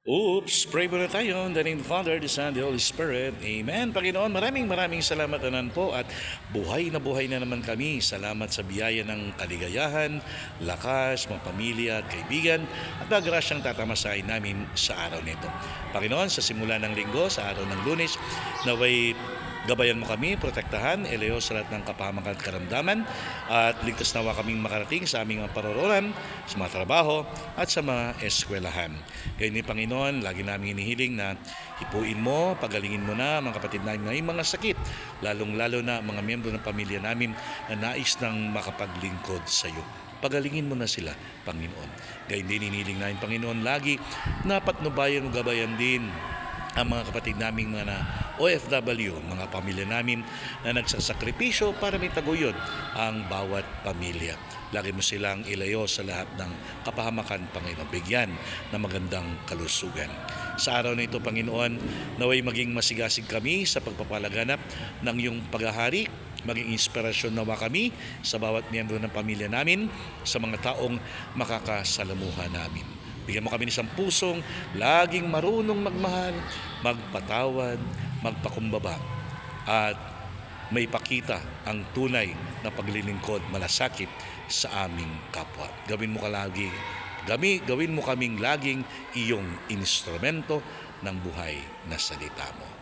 Oops, pray muna tayo. In the name of the Father, the Son, the Holy Spirit. Amen. Panginoon, maraming salamat naman po at buhay na naman kami. Salamat sa biyaya ng kaligayahan, lakas, mga pamilya at kaibigan at nagrasyang tatamasahin namin sa araw nito. Panginoon, sa simula ng linggo, sa araw ng Lunes, naway gabayan mo kami, protektahan, eleyo sa lahat ng kapahamakan at karamdaman at ligtas nawa kaming makarating sa aming mga paroroonan, sa mga trabaho at sa mga eskwelahan. Kaya ni Panginoon, lagi namin hinihiling na hipuin mo, pagalingin mo na mga kapatid namin na may mga sakit, lalong-lalo na mga miyembro ng pamilya namin na nais nang makapaglingkod sa iyo. Pagalingin mo na sila, Panginoon. Gayun din hinihiling namin, Panginoon, lagi na patnubayan mo gabayan din ang mga kapatid naming mga OFW, mga pamilya namin na nagsasakripisyo para may taguyod ang bawat pamilya. Lagi mo silang ilayo sa lahat ng kapahamakan, Panginoon. Bigyan ng magandang kalusugan. Sa araw na ito, Panginoon, naway maging masigasig kami sa pagpapalaganap ng iyong paghahari, maging inspirasyon nawa kami sa bawat miyembro ng pamilya namin, sa mga taong makakasalamuha namin. Bigyan mo kami ng isang pusong laging marunong magmahal, magpatawad, magpakumbaba, at may pakita ang tunay na paglilingkod malasakit sa aming kapwa. Gawin mo kaming laging iyong instrumento ng buhay na salita mo.